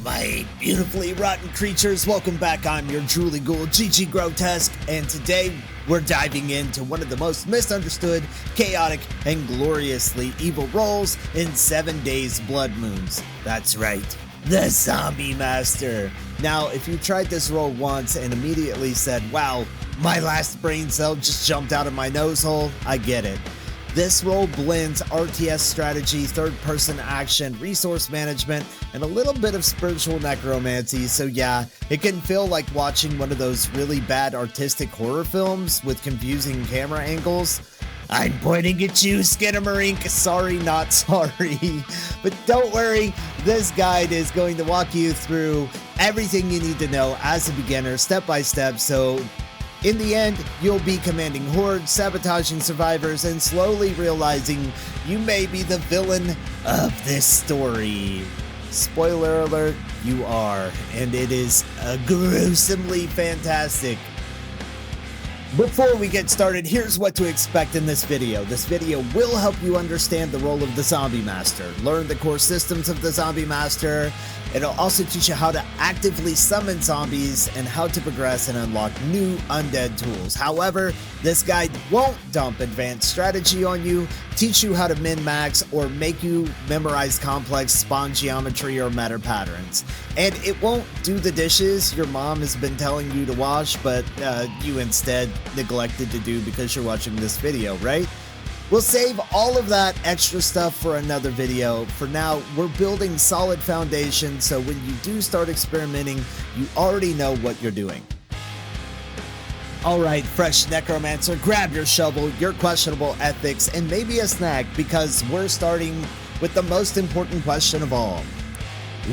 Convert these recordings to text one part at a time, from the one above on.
my beautifully rotten creatures, welcome back. I'm your drooly ghoul, GG Grotesque, and today we're diving into one of the most misunderstood, chaotic, and gloriously evil roles in 7 Days Bloodmoons. That's right, the Zombie Master. Now, if you tried this role once and immediately said, wow, my last brain cell just jumped out of my nose hole, I get it. This role blends RTS strategy, third-person action, resource management, and a little bit of spiritual necromancy, so yeah, it can feel like watching one of those really bad artistic horror films with confusing camera angles. I'm pointing at you, Skinamarink, sorry not sorry. But don't worry, this guide is going to walk you through everything you need to know as a beginner, step by step, so in the end, you'll be commanding hordes, sabotaging survivors, and slowly realizing you may be the villain of this story. Spoiler alert, you are, and it is gruesomely fantastic. Before we get started, here's what to expect in this video. This video will help you understand the role of the Zombie Master, learn the core systems of the Zombie Master. It'll also teach you how to actively summon zombies and how to progress and unlock new undead tools. However, this guide won't dump advanced strategy on you, teach you how to min-max, or make you memorize complex spawn geometry or meta patterns. And it won't do the dishes your mom has been telling you to wash, but you instead neglected to do because you're watching this video, right? We'll save all of that extra stuff for another video. For now, we're building solid foundation, so when you do start experimenting, you already know what you're doing. Alright, fresh necromancer, grab your shovel, your questionable ethics, and maybe a snack, because we're starting with the most important question of all.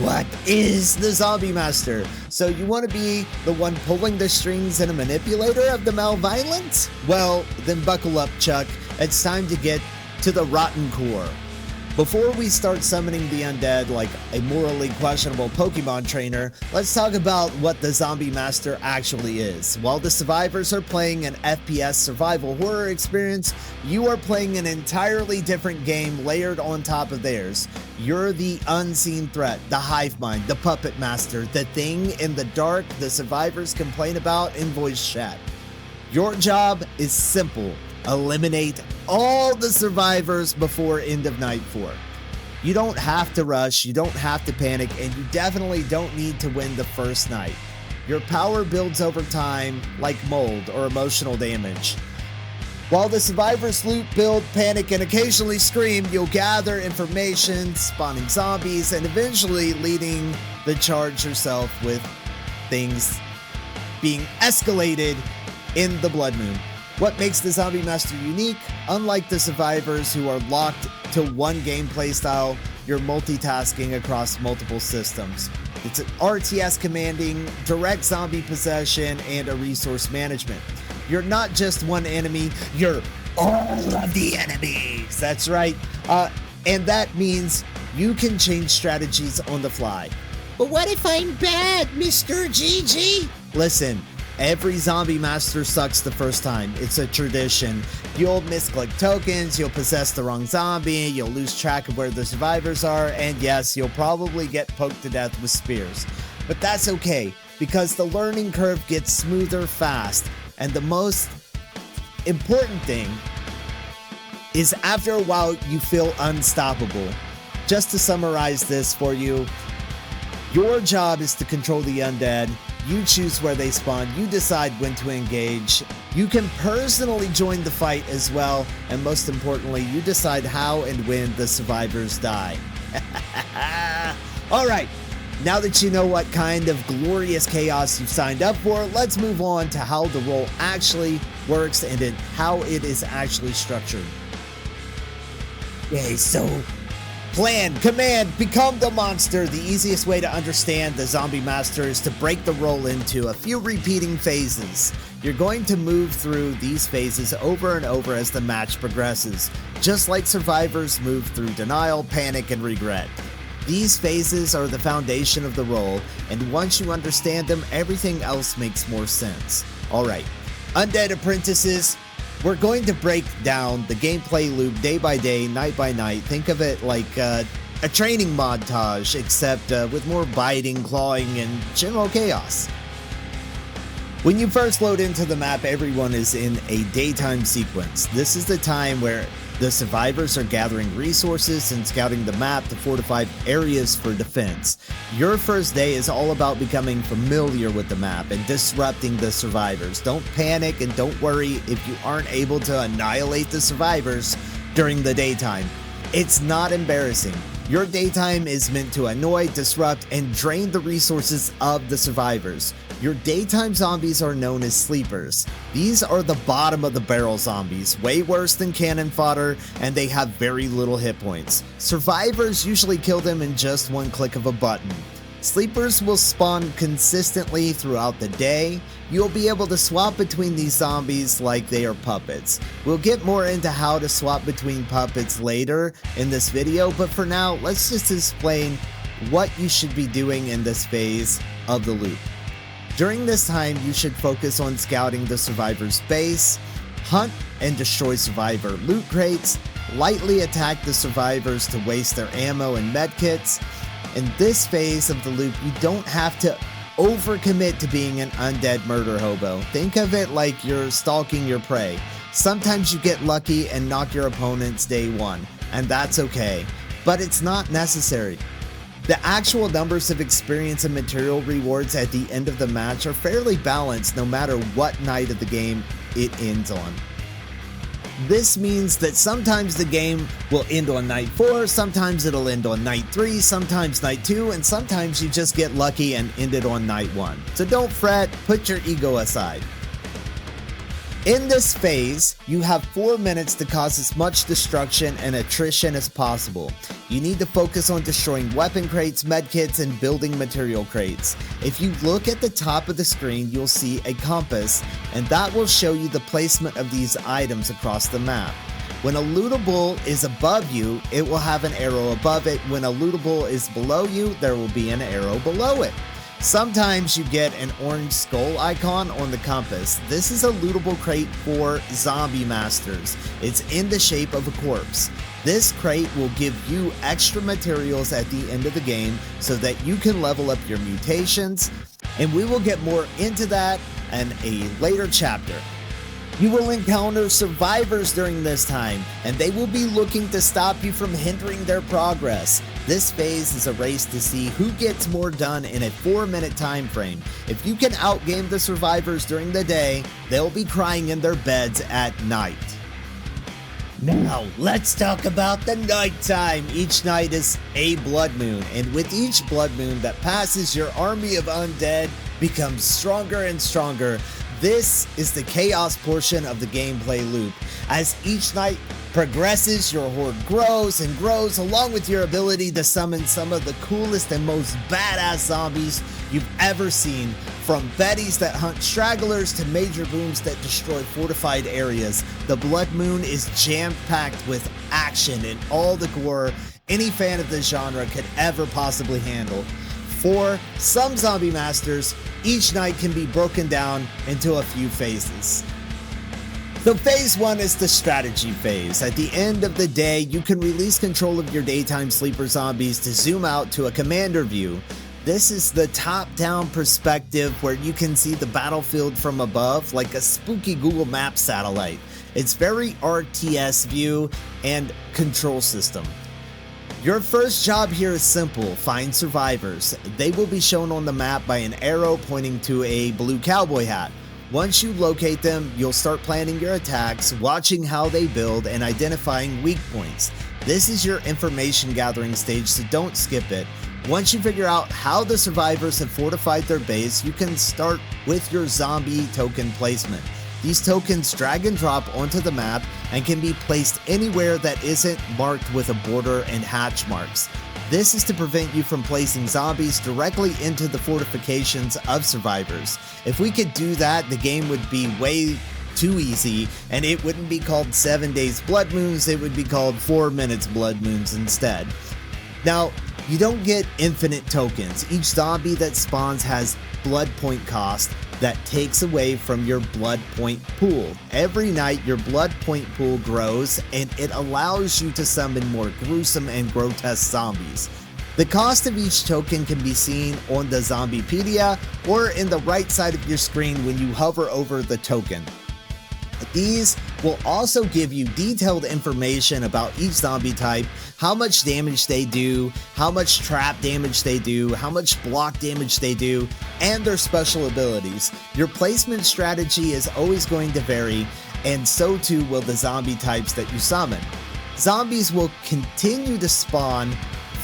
What is the Zombie Master? So you want to be the one pulling the strings and a manipulator of the malevolent? Well, then buckle up, Chuck. It's time to get to the rotten core. Before we start summoning the undead like a morally questionable Pokemon trainer, let's talk about what the Zombie Master actually is. While the survivors are playing an FPS survival horror experience, you are playing an entirely different game layered on top of theirs. You're the unseen threat, the hive mind, the puppet master, the thing in the dark the survivors complain about in voice chat. Your job is simple. Eliminate all the survivors before end of night 4. You don't have to rush, you don't have to panic, and you definitely don't need to win the first night. Your power builds over time like mold or emotional damage. While the survivors loot, build, panic, and occasionally scream, you'll gather information, spawning zombies, and eventually leading the charge yourself with things being escalated in the Blood Moon. What makes the Zombie Master unique? Unlike the survivors who are locked to one gameplay style, you're multitasking across multiple systems. It's an RTS commanding, direct zombie possession, and a resource management. You're not just one enemy, you're all of the enemies. That's right. And that means you can change strategies on the fly. But what if I'm bad, Mr. GG? Listen. Every Zombie Master sucks the first time. It's a tradition. You'll misclick tokens, you'll possess the wrong zombie, you'll lose track of where the survivors are, and yes, you'll probably get poked to death with spears. But that's okay, because the learning curve gets smoother fast. And the most important thing is after a while, you feel unstoppable. Just to summarize this for you, your job is to control the undead. You choose where they spawn, you decide when to engage, you can personally join the fight as well, and most importantly, you decide how and when the survivors die. Alright, now that you know what kind of glorious chaos you've signed up for, let's move on to how the role actually works and how it is actually structured. Okay, so plan, command, become the monster. The easiest way to understand the Zombie Master is to break the role into a few repeating phases. You're going to move through these phases over and over as the match progresses, just like survivors move through denial, panic, and regret. These phases are the foundation of the role, and once you understand them, everything else makes more sense. Alright, Undead Apprentices, we're going to break down the gameplay loop day by day, night by night. Think of it like a training montage, except with more biting, clawing, and general chaos. When you first load into the map, everyone is in a daytime sequence. This is the time where the survivors are gathering resources and scouting the map to fortify areas for defense. Your first day is all about becoming familiar with the map and disrupting the survivors. Don't panic and don't worry if you aren't able to annihilate the survivors during the daytime. It's not embarrassing. Your daytime is meant to annoy, disrupt, and drain the resources of the survivors. Your daytime zombies are known as sleepers. These are the bottom of the barrel zombies, way worse than cannon fodder, and they have very little hit points. Survivors usually kill them in just one click of a button. Sleepers will spawn consistently throughout the day. You'll be able to swap between these zombies like they are puppets. We'll get more into how to swap between puppets later in this video, but for now, let's just explain what you should be doing in this phase of the loop. During this time, you should focus on scouting the survivor's base, hunt and destroy survivor loot crates, lightly attack the survivors to waste their ammo and medkits. In this phase of the loop, you don't have to overcommit to being an undead murder hobo. Think of it like you're stalking your prey. Sometimes you get lucky and knock your opponents day one, and that's okay, but it's not necessary. The actual numbers of experience and material rewards at the end of the match are fairly balanced no matter what night of the game it ends on. This means that sometimes the game will end on night 4, sometimes it'll end on night 3, sometimes night 2, and sometimes you just get lucky and end it on night 1. So don't fret, put your ego aside. In this phase, you have 4 minutes to cause as much destruction and attrition as possible. You need to focus on destroying weapon crates, medkits, and building material crates. If you look at the top of the screen, you'll see a compass, and that will show you the placement of these items across the map. When a lootable is above you, it will have an arrow above it. When a lootable is below you, there will be an arrow below it. Sometimes you get an orange skull icon on the compass. This is a lootable crate for zombie masters. It's in the shape of a corpse. This crate will give you extra materials at the end of the game so that you can level up your mutations, and we will get more into that in a later chapter. You will encounter survivors during this time, and they will be looking to stop you from hindering their progress. This phase is a race to see who gets more done in a 4-minute time frame. If you can outgame the survivors during the day, they'll be crying in their beds at night. Now, let's talk about the nighttime. Each night is a blood moon, and with each blood moon that passes, your army of undead becomes stronger and stronger. This is the chaos portion of the gameplay loop. As each night progresses, your horde grows and grows, along with your ability to summon some of the coolest and most badass zombies you've ever seen. From Bettys that hunt stragglers to major booms that destroy fortified areas, the Blood Moon is jam-packed with action and all the gore any fan of the genre could ever possibly handle. For some zombie masters, each night can be broken down into a few phases. So phase 1 is the strategy phase. At the end of the day, you can release control of your daytime sleeper zombies to zoom out to a commander view. This is the top-down perspective where you can see the battlefield from above like a spooky Google Maps satellite. It's very RTS view and control system. Your first job here is simple: find survivors. They will be shown on the map by an arrow pointing to a blue cowboy hat. Once you locate them, you'll start planning your attacks, watching how they build, and identifying weak points. This is your information gathering stage, so don't skip it. Once you figure out how the survivors have fortified their base, you can start with your zombie token placement. These tokens drag and drop onto the map and can be placed anywhere that isn't marked with a border and hatch marks. This is to prevent you from placing zombies directly into the fortifications of survivors. If we could do that, the game would be way too easy, and it wouldn't be called 7 Days Blood Moons, it would be called 4 Minutes Blood Moons instead. Now, you don't get infinite tokens. Each zombie that spawns has blood point cost, that takes away from your blood point pool. Every night your blood point pool grows and it allows you to summon more gruesome and grotesque zombies. The cost of each token can be seen on the Zombiepedia or in the right side of your screen when you hover over the token. These will also give you detailed information about each zombie type, how much damage they do, how much trap damage they do, how much block damage they do, and their special abilities. Your placement strategy is always going to vary, and so too will the zombie types that you summon. Zombies will continue to spawn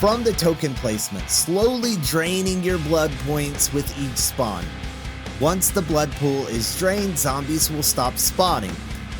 from the token placement, slowly draining your blood points with each spawn. Once the blood pool is drained, zombies will stop spawning.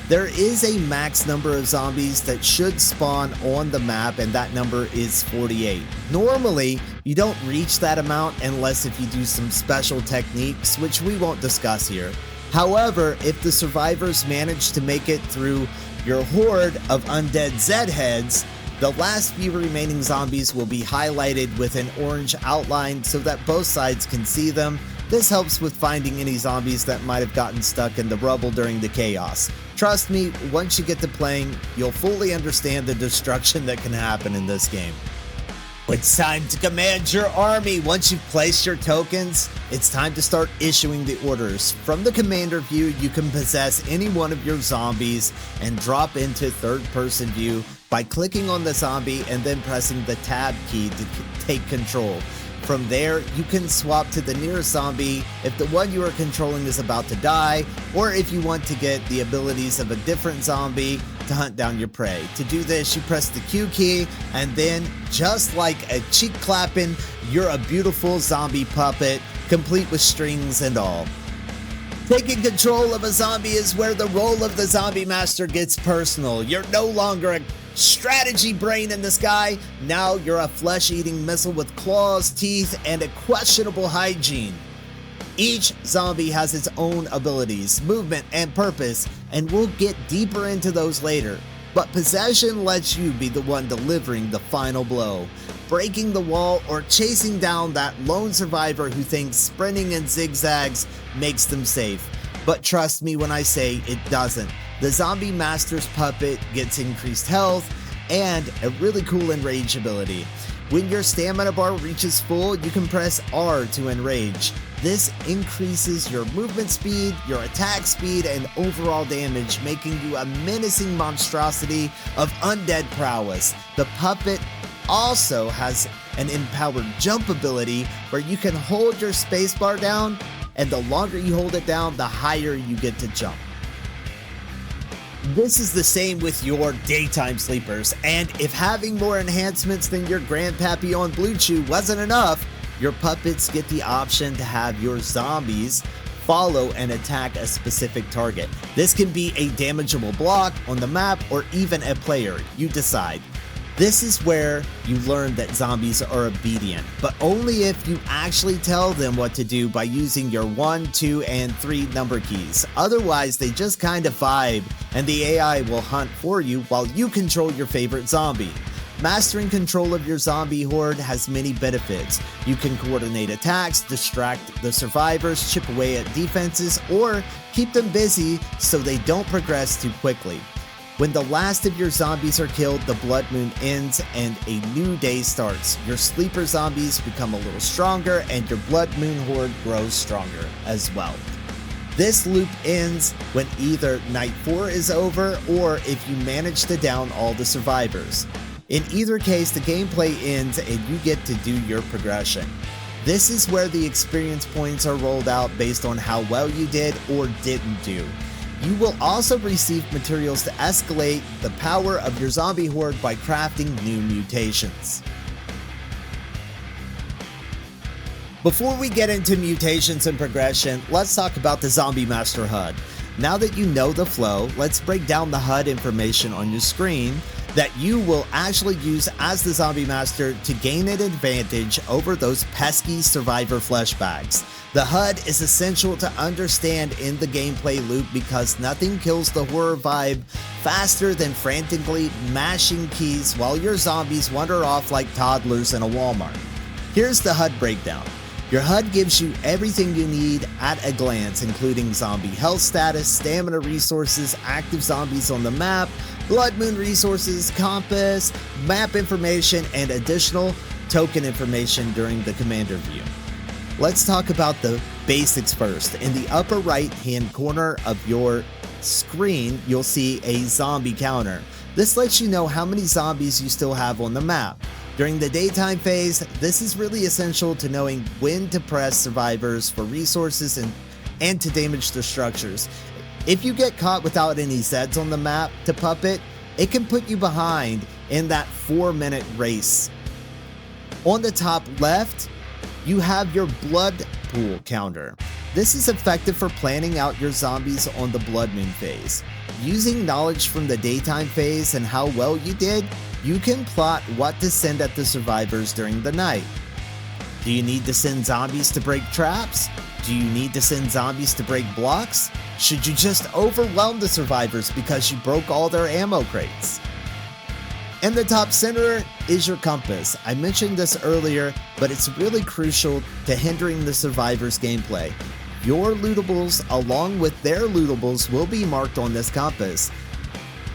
There is a max number of zombies that should spawn on the map, and that number is 48. Normally, you don't reach that amount unless if you do some special techniques, which we won't discuss here. However, if the survivors manage to make it through your horde of undead Zed heads, the last few remaining zombies will be highlighted with an orange outline so that both sides can see them. This helps with finding any zombies that might have gotten stuck in the rubble during the chaos. Trust me, once you get to playing, you'll fully understand the destruction that can happen in this game. It's time to command your army. Once you've placed your tokens, it's time to start issuing the orders. From the commander view, you can possess any one of your zombies and drop into third-person view by clicking on the zombie and then pressing the tab key to take control. From there, you can swap to the nearest zombie if the one you are controlling is about to die, or if you want to get the abilities of a different zombie to hunt down your prey. To do this, you press the Q key, and then, just like a cheek clapping, you're a beautiful zombie puppet, complete with strings and all. Taking control of a zombie is where the role of the Zombie Master gets personal. You're no longer a strategy brain in the sky. Now you're a flesh-eating missile with claws, teeth, and a questionable hygiene. Each zombie has its own abilities, movement, and purpose, and we'll get deeper into those later. But possession lets you be the one delivering the final blow, breaking the wall or chasing down that lone survivor who thinks sprinting in zigzags makes them safe. But trust me when I say it doesn't. The Zombie Master's puppet gets increased health and a really cool enrage ability. When your stamina bar reaches full, you can press R to enrage. This increases your movement speed, your attack speed, and overall damage, making you a menacing monstrosity of undead prowess. The puppet also has an empowered jump ability where you can hold your spacebar down, and the longer you hold it down, the higher you get to jump. This is the same with your daytime sleepers, and if having more enhancements than your grandpappy on Blue Chew wasn't enough, your puppets get the option to have your zombies follow and attack a specific target. This can be a damageable block on the map or even a player, you decide. This is where you learn that zombies are obedient, but only if you actually tell them what to do by using your 1, 2, and 3 number keys. Otherwise, they just kind of vibe, and the AI will hunt for you while you control your favorite zombie. Mastering control of your zombie horde has many benefits. You can coordinate attacks, distract the survivors, chip away at defenses, or keep them busy so they don't progress too quickly. When the last of your zombies are killed, the blood moon ends and a new day starts. Your sleeper zombies become a little stronger and your blood moon horde grows stronger as well. This loop ends when either night 4 is over or if you manage to down all the survivors. In either case, the gameplay ends and you get to do your progression. This is where the experience points are rolled out based on how well you did or didn't do. You will also receive materials to escalate the power of your zombie horde by crafting new mutations. Before we get into mutations and progression, let's talk about the Zombie Master HUD. Now that you know the flow, let's break down the HUD information on your screen that you will actually use as the Zombie Master to gain an advantage over those pesky survivor flesh bags. The HUD is essential to understand in the gameplay loop because nothing kills the horror vibe faster than frantically mashing keys while your zombies wander off like toddlers in a Walmart. Here's the HUD breakdown. Your HUD gives you everything you need at a glance, including zombie health status, stamina resources, active zombies on the map, blood moon resources, compass, map information, and additional token information during the commander view. Let's talk about the basics first. In the upper right hand corner of your screen, you'll see a zombie counter. This lets you know how many zombies you still have on the map. During the daytime phase, this is really essential to knowing when to press survivors for resources and to damage their structures. If you get caught without any Zeds on the map to puppet, it can put you behind in that 4-minute race. On the top left, you have your blood pool counter. This is effective for planning out your zombies on the blood moon phase. Using knowledge from the daytime phase and how well you did, you can plot what to send at the survivors during the night. Do you need to send zombies to break traps? Do you need to send zombies to break blocks? Should you just overwhelm the survivors because you broke all their ammo crates? In the top center is your compass. I mentioned this earlier, but it's really crucial to hindering the survivors' gameplay. Your lootables along with their lootables will be marked on this compass.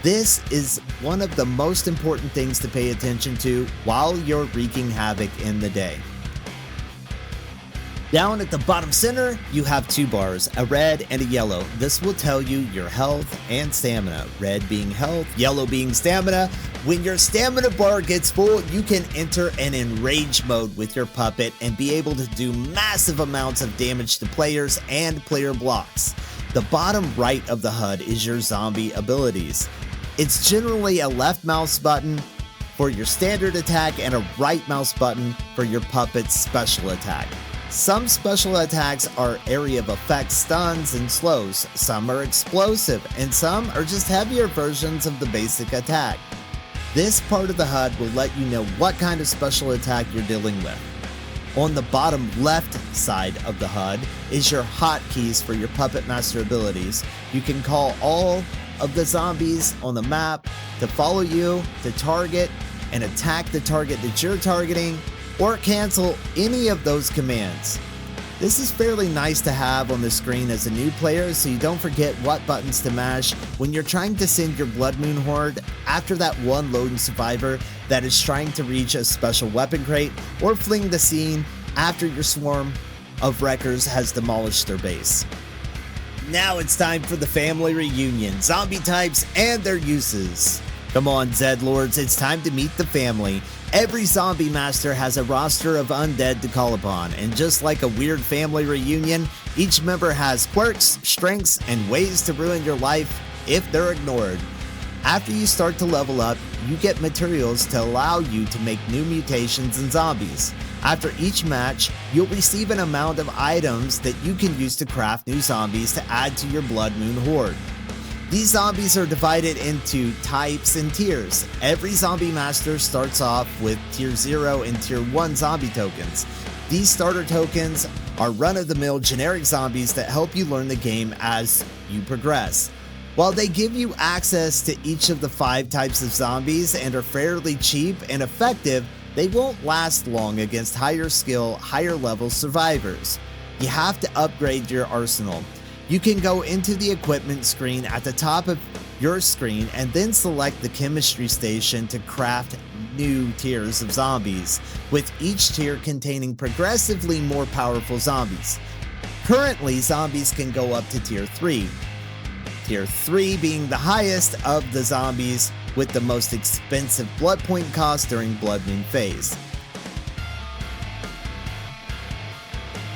This is one of the most important things to pay attention to while you're wreaking havoc in the day. Down at the bottom center, you have two bars, a red and a yellow. This will tell you your health and stamina, red being health, yellow being stamina. When your stamina bar gets full, you can enter an enrage mode with your puppet and be able to do massive amounts of damage to players and player blocks. The bottom right of the HUD is your zombie abilities. It's generally a left mouse button for your standard attack and a right mouse button for your puppet's special attack. Some special attacks are area of effect stuns and slows, some are explosive, and some are just heavier versions of the basic attack. This part of the HUD will let you know what kind of special attack you're dealing with. On the bottom left side of the HUD is your hotkeys for your Puppet Master abilities. You can call all of the zombies on the map to follow you, to target and attack the target that you're targeting, or cancel any of those commands. This is fairly nice to have on the screen as a new player so you don't forget what buttons to mash when you're trying to send your Blood Moon horde after that one lone survivor that is trying to reach a special weapon crate or fling the scene after your swarm of wreckers has demolished their base. Now it's time for the family reunion, zombie types and their uses. Come on Zed Lords, it's time to meet the family. Every zombie master has a roster of undead to call upon, and just like a weird family reunion, each member has quirks, strengths, and ways to ruin your life if they're ignored. After you start to level up, you get materials to allow you to make new mutations and zombies. After each match, you'll receive an amount of items that you can use to craft new zombies to add to your Blood Moon horde. These zombies are divided into types and tiers. Every zombie master starts off with tier 0 and tier 1 zombie tokens. These starter tokens are run-of-the-mill generic zombies that help you learn the game as you progress. While they give you access to each of the 5 types of zombies and are fairly cheap and effective, they won't last long against higher skill, higher level survivors. You have to upgrade your arsenal. You can go into the equipment screen at the top of your screen and then select the chemistry station to craft new tiers of zombies, with each tier containing progressively more powerful zombies. Currently, zombies can go up to tier 3. Tier 3 being the highest of the zombies with the most expensive blood point cost during Blood Moon phase.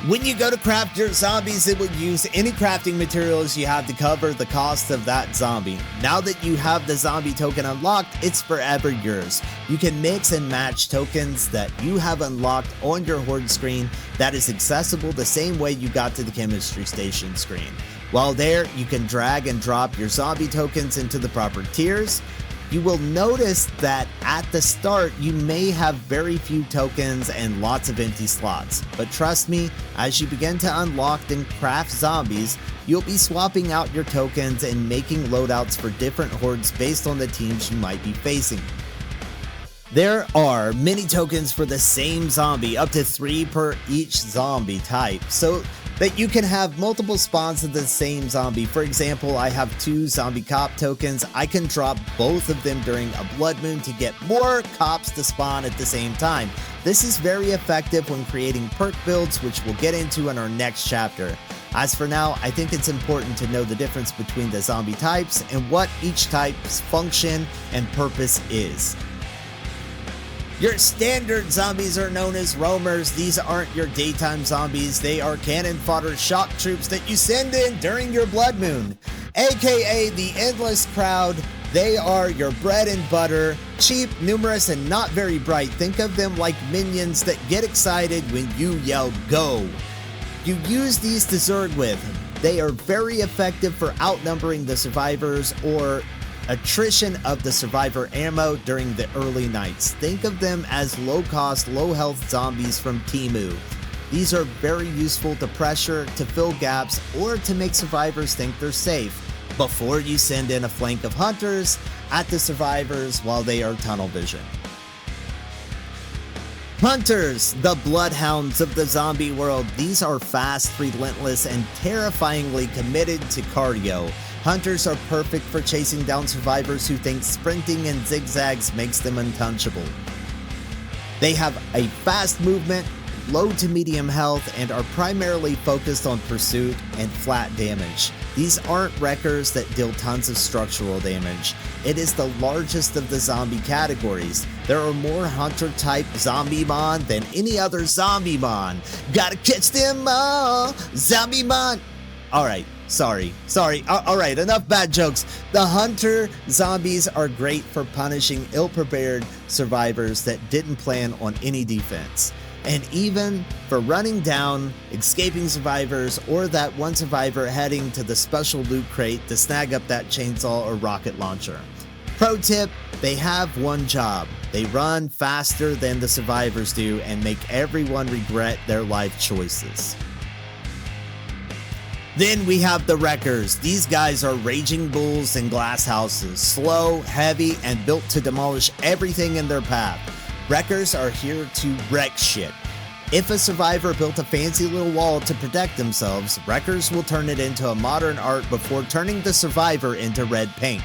When you go to craft your zombies, it will use any crafting materials you have to cover the cost of that zombie. Now that you have the zombie token unlocked, it's forever yours. You can mix and match tokens that you have unlocked on your horde screen that is accessible the same way you got to the chemistry station screen. While there, you can drag and drop your zombie tokens into the proper tiers. You will notice that at the start, you may have very few tokens and lots of empty slots. But trust me, as you begin to unlock and craft zombies, you'll be swapping out your tokens and making loadouts for different hordes based on the teams you might be facing. There are many tokens for the same zombie, up to 3 per each zombie type, so that you can have multiple spawns of the same zombie. For example, I have 2 zombie cop tokens. I can drop both of them during a blood moon to get more cops to spawn at the same time. This is very effective when creating perk builds, which we'll get into in our next chapter. As for now, I think it's important to know the difference between the zombie types and what each type's function and purpose is. Your standard zombies are known as roamers. These aren't your daytime zombies. They are cannon fodder shock troops that you send in during your blood moon, aka the endless crowd. They are your bread and butter, cheap, numerous, and not very bright. Think of them like minions that get excited when you yell go. You use these to zerg with. They are very effective for outnumbering the survivors or attrition of the survivor ammo during the early nights. Think of them as low-cost, low-health zombies from Temu. These are very useful to pressure, to fill gaps, or to make survivors think they're safe before you send in a flank of hunters at the survivors while they are tunnel vision. Hunters, the bloodhounds of the zombie world. These are fast, relentless, and terrifyingly committed to cardio. Hunters are perfect for chasing down survivors who think sprinting and zigzags makes them untouchable. They have a fast movement, low to medium health, and are primarily focused on pursuit and flat damage. These aren't wreckers that deal tons of structural damage. It is the largest of the zombie categories. There are more hunter-type zombie-mon than any other zombie-mon. Gotta catch them all, zombie-mon! Alright. Sorry. Alright, enough bad jokes. The hunter zombies are great for punishing ill-prepared survivors that didn't plan on any defense. And even for running down escaping survivors or that one survivor heading to the special loot crate to snag up that chainsaw or rocket launcher. Pro tip, they have one job. They run faster than the survivors do and make everyone regret their life choices. Then we have the wreckers. These guys are raging bulls in glass houses, slow, heavy, and built to demolish everything in their path. Wreckers are here to wreck shit. If a survivor built a fancy little wall to protect themselves, wreckers will turn it into a modern art before turning the survivor into red paint.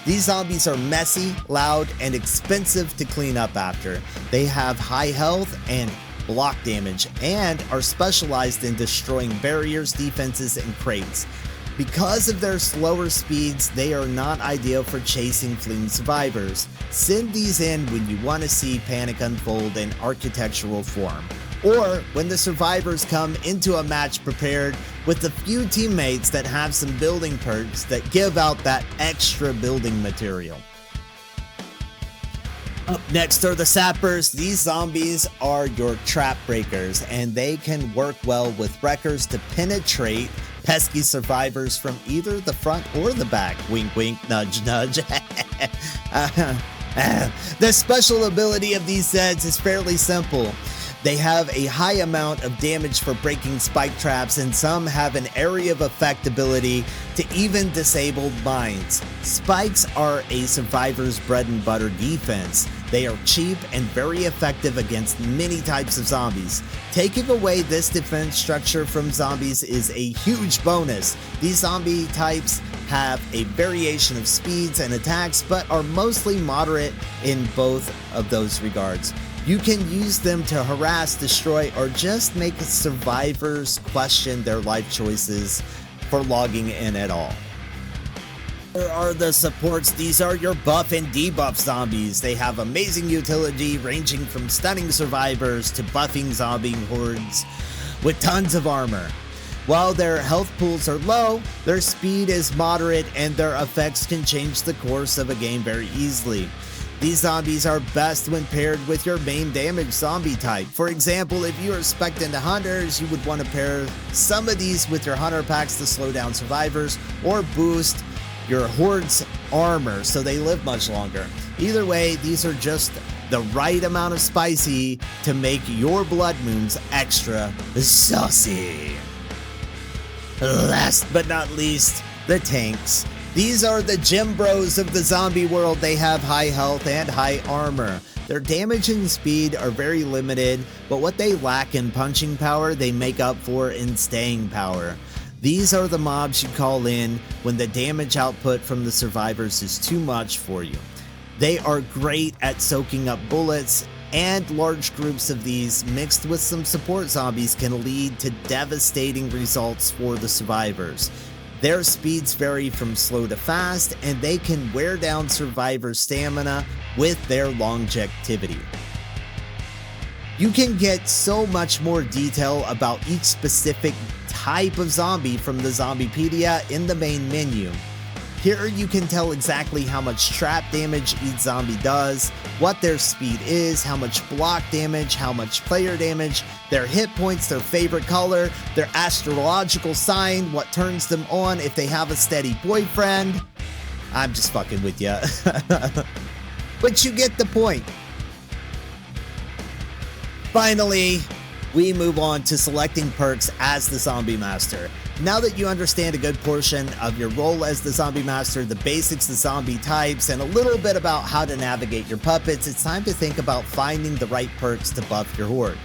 These zombies are messy, loud, and expensive to clean up after. They have high health and block damage, and are specialized in destroying barriers, defenses, and crates. Because of their slower speeds, they are not ideal for chasing fleeing survivors. Send these in when you want to see panic unfold in architectural form, or when the survivors come into a match prepared with a few teammates that have some building perks that give out that extra building material. Up next are the sappers. These zombies are your trap breakers, and they can work well with wreckers to penetrate pesky survivors from either the front or the back. Wink wink, nudge nudge. The special ability of these Zeds is fairly simple. They have a high amount of damage for breaking spike traps, and some have an area of effect ability to even disable mines. Spikes are a survivor's bread and butter defense. They are cheap and very effective against many types of zombies. Taking away this defense structure from zombies is a huge bonus. These zombie types have a variation of speeds and attacks, but are mostly moderate in both of those regards. You can use them to harass, destroy, or just make survivors question their life choices for logging in at all. There are the supports. These are your buff and debuff zombies. They have amazing utility ranging from stunning survivors to buffing zombie hordes with tons of armor. While their health pools are low, their speed is moderate and their effects can change the course of a game very easily. These zombies are best when paired with your main damage zombie type. For example, if you are spec'd into hunters, you would want to pair some of these with your hunter packs to slow down survivors or boost your horde's armor so they live much longer. Either way, these are just the right amount of spicy to make your blood moons extra saucy. Last but not least, the tanks. These are the gym bros of the zombie world. They have high health and high armor. Their damage and speed are very limited, but what they lack in punching power, they make up for in staying power. These are the mobs you call in when the damage output from the survivors is too much for you. They are great at soaking up bullets, and large groups of these mixed with some support zombies can lead to devastating results for the survivors. Their speeds vary from slow to fast, and they can wear down survivors' stamina with their longevity. You can get so much more detail about each specific type of zombie from the Zombiepedia in the main menu. Here you can tell exactly how much trap damage each zombie does, what their speed is, how much block damage, how much player damage, their hit points, their favorite color, their astrological sign, what turns them on if they have a steady boyfriend. I'm just fucking with ya. But you get the point. Finally, we move on to selecting perks as the Zombie Master. Now that you understand a good portion of your role as the Zombie Master, the basics of zombie types, and a little bit about how to navigate your puppets, it's time to think about finding the right perks to buff your horde.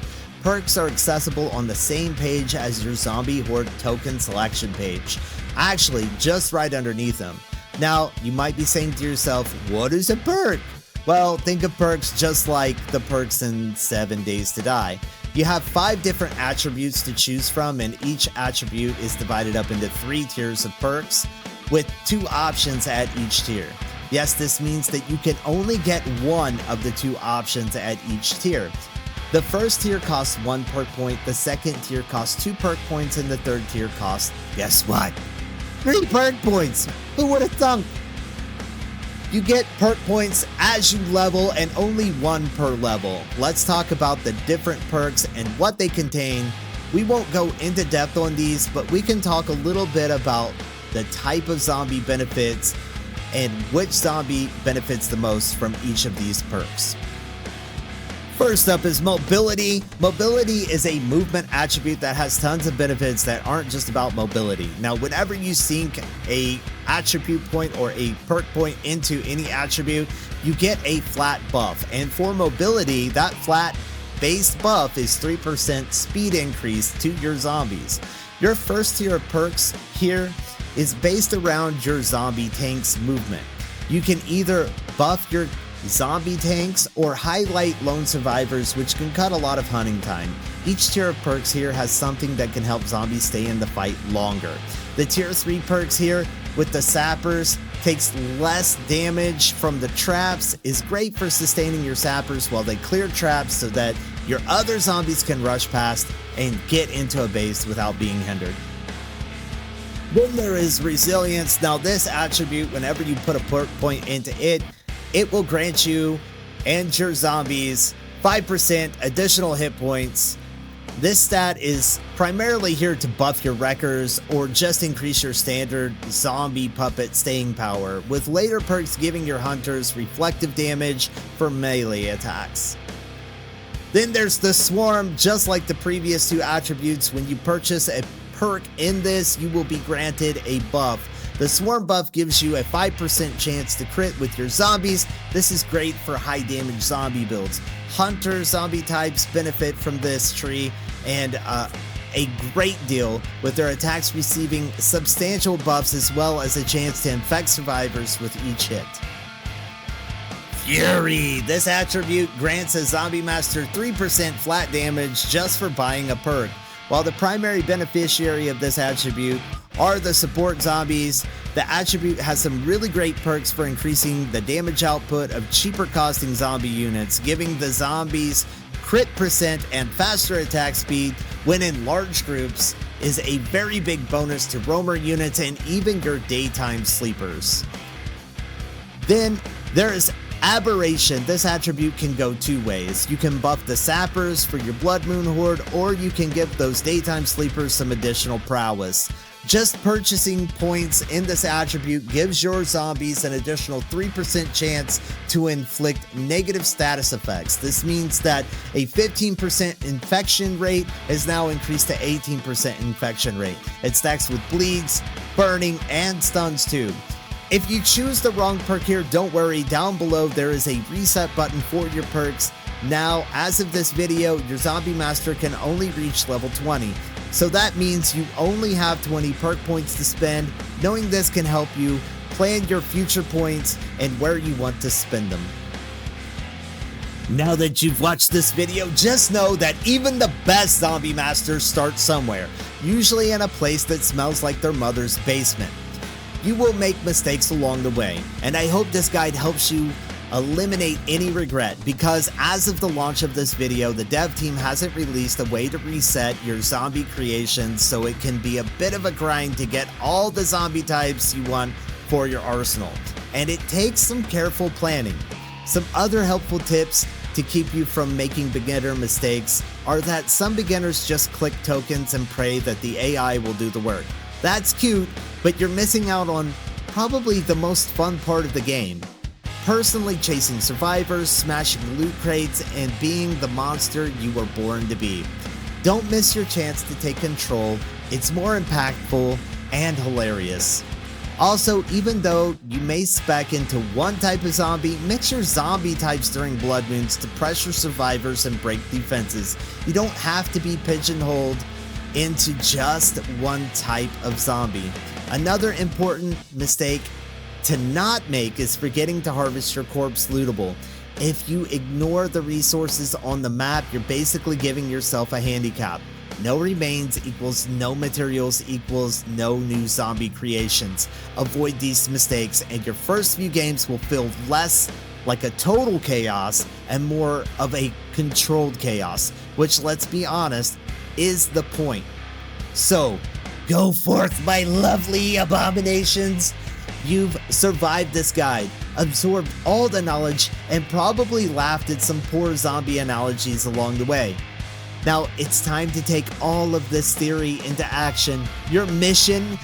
Perks are accessible on the same page as your zombie horde token selection page. Actually, just right underneath them. Now, you might be saying to yourself, what is a perk? Well, think of perks just like the perks in 7 Days to Die. You have 5 different attributes to choose from, and each attribute is divided up into 3 tiers of perks, with 2 options at each tier. Yes, this means that you can only get one of the 2 options at each tier. The first tier costs 1 perk point, the second tier costs 2 perk points, and the third tier costs, guess what? 3 perk points! Who would have thunk? You get perk points as you level, and only 1 per level. Let's talk about the different perks and what they contain. We won't go into depth on these, but we can talk a little bit about the type of zombie benefits and which zombie benefits the most from each of these perks. First up is mobility. Mobility is a movement attribute that has tons of benefits that aren't just about mobility. Now, whenever you sink a attribute point or a perk point into any attribute, you get a flat buff. And for mobility, that flat base buff is 3% speed increase to your zombies. Your first tier of perks here is based around your zombie tank's movement. You can either buff your zombie tanks or highlight lone survivors, which can cut a lot of hunting time. Each tier of perks here has something that can help zombies stay in the fight longer. The tier 3 perks here with the sappers takes less damage from the traps, is great for sustaining your sappers while they clear traps so that your other zombies can rush past and get into a base without being hindered. Then there is resilience. Now this attribute, whenever you put a perk point into it, it will grant you and your zombies 5% additional hit points. This stat is primarily here to buff your wreckers or just increase your standard zombie puppet staying power, with later perks giving your hunters reflective damage for melee attacks. Then there's the swarm. Just like the previous 2 attributes, when you purchase a perk in this, you will be granted a buff. The swarm buff gives you a 5% chance to crit with your zombies. This is great for high damage zombie builds. Hunter zombie types benefit from this tree, and a great deal, with their attacks receiving substantial buffs as well as a chance to infect survivors with each hit. Fury. This attribute grants a zombie master 3% flat damage just for buying a perk. While the primary beneficiary of this attribute are the support zombies, the attribute has some really great perks for increasing the damage output of cheaper costing zombie units, giving the zombies crit percent and faster attack speed when in large groups is a very big bonus to roamer units and even your daytime sleepers. Then there is Aberration. This attribute can go 2 ways. You can buff the sappers for your Bloodmoon horde, or you can give those daytime sleepers some additional prowess. Just purchasing points in this attribute gives your zombies an additional 3% chance to inflict negative status effects. This means that a 15% infection rate is now increased to 18% infection rate. It stacks with bleeds, burning, and stuns too. If you choose the wrong perk here, don't worry, down below there is a reset button for your perks. Now, as of this video, your Zombie Master can only reach level 20. So that means you only have 20 perk points to spend. Knowing this can help you plan your future points and where you want to spend them. Now that you've watched this video, just know that even the best Zombie Masters start somewhere, usually in a place that smells like their mother's basement. You will make mistakes along the way, and I hope this guide helps you eliminate any regret, because as of the launch of this video, the dev team hasn't released a way to reset your zombie creations, so it can be a bit of a grind to get all the zombie types you want for your arsenal, and it takes some careful planning. Some other helpful tips to keep you from making beginner mistakes are that some beginners just click tokens and pray that the AI will do the work. That's cute, but you're missing out on probably the most fun part of the game. Personally chasing survivors, smashing loot crates, and being the monster you were born to be. Don't miss your chance to take control. It's more impactful and hilarious. Also, even though you may spec into one type of zombie, mix your zombie types during Bloodmoons to pressure survivors and break defenses. You don't have to be pigeonholed into just one type of zombie. Another important mistake to not make is forgetting to harvest your corpse lootable. If you ignore the resources on the map, you're basically giving yourself a handicap. No remains equals no materials equals no new zombie creations. Avoid these mistakes and your first few games will feel less like a total chaos and more of a controlled chaos, which, let's be honest, is the point. So, go forth, my lovely abominations. You've survived this guide, absorbed all the knowledge, and probably laughed at some poor zombie analogies along the way. Now, it's time to take all of this theory into action. Your mission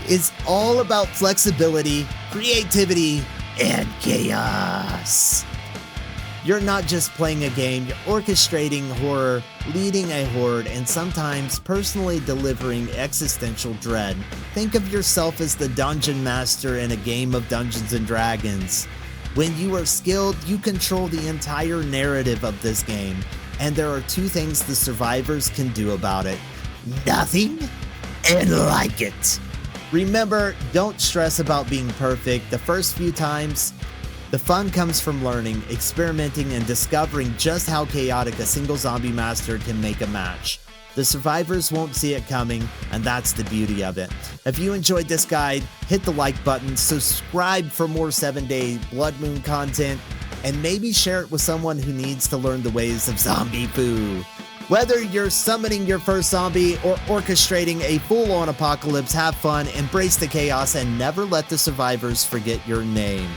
is all about flexibility, creativity, and chaos. You're not just playing a game, you're orchestrating horror, leading a horde, and sometimes personally delivering existential dread. Think of yourself as the dungeon master in a game of Dungeons and Dragons. When you are skilled, you control the entire narrative of this game. And there are two things the survivors can do about it. Nothing and like it. Remember, don't stress about being perfect. The first few times, the fun comes from learning, experimenting, and discovering just how chaotic a single zombie master can make a match. The survivors won't see it coming, and that's the beauty of it. If you enjoyed this guide, hit the like button, subscribe for more 7-day Blood Moon content, and maybe share it with someone who needs to learn the ways of zombie poo. Whether you're summoning your first zombie or orchestrating a full-on apocalypse, have fun, embrace the chaos, and never let the survivors forget your name.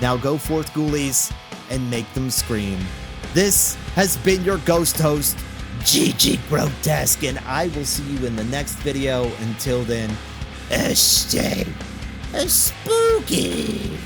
Now go forth, ghoulies, and make them scream. This has been your ghost host, GG Grotesque, and I will see you in the next video. Until then, stay spooky.